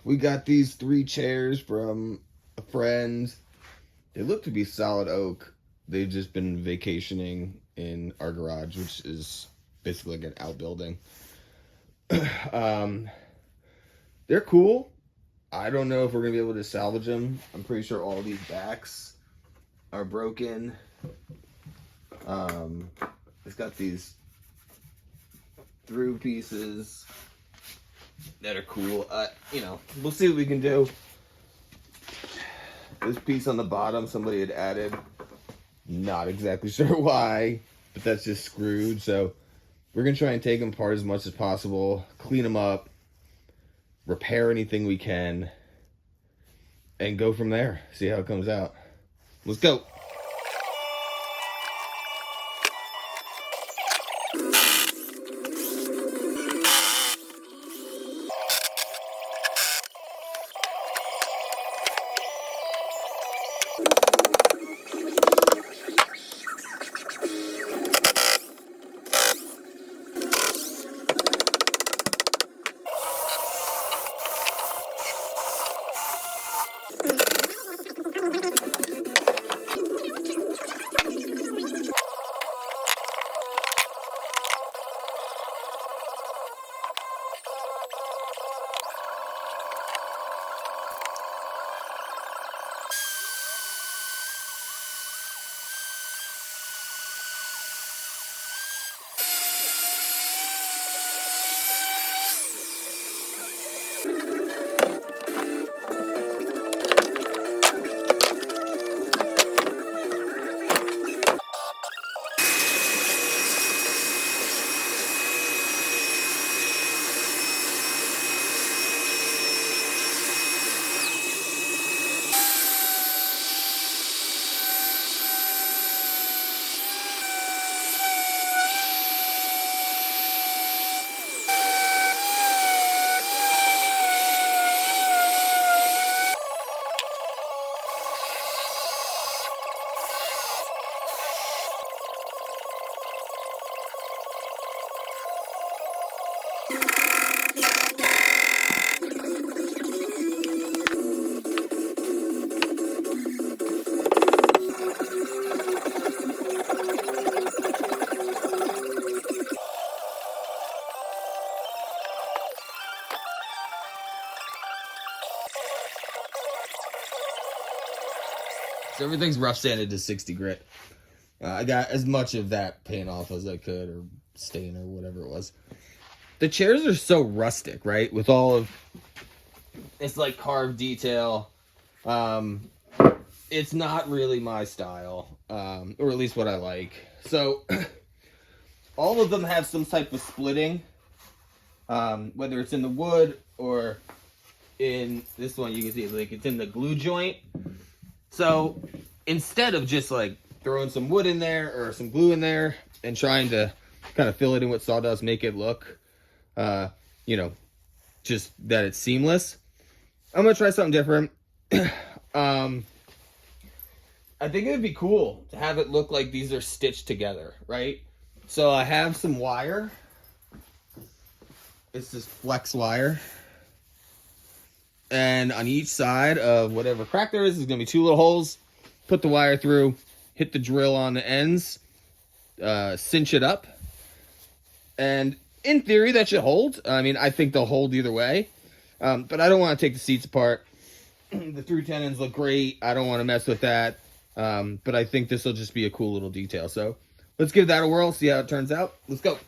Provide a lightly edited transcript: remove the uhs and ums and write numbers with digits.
we got these 3 chairs from a friend. They look to be solid oak. They've just been vacationing in our garage, which is basically like an outbuilding. They're cool. I don't know if we're gonna be able to salvage them. I'm pretty sure all these backs are broken. It's got these through pieces that are cool. We'll see what we can do. This piece on the bottom somebody had added. Not exactly sure why, but that's just screwed. So we're gonna try and take them apart as much as possible, clean them up, repair anything we can, and go from there. See how it comes out. Let's go. So everything's rough sanded to 60 grit. I got as much of that paint off as I could, or stain, or whatever it was. The chairs are so rustic, right? With all of it's like carved detail. It's not really my style, or at least what I like. So all of them have some type of splitting, whether it's in the wood or in this one. You can see like it's in the glue joint. So instead of just like throwing some wood in there or some glue in there and trying to kind of fill it in with sawdust, make it look, just that it's seamless, I'm going to try something different. I think it would be cool to have it look like these are stitched together, right? So I have some wire. It's this flex wire. And on each side of whatever crack there is going to be 2 little holes. Put the wire through, hit the drill on the ends, cinch it up. And in theory, that should hold. I mean, I think they'll hold either way. But I don't want to take the seats apart. The through tenons look great. I don't want to mess with that. But I think this will just be a cool little detail. So let's give that a whirl, see how it turns out. Let's go.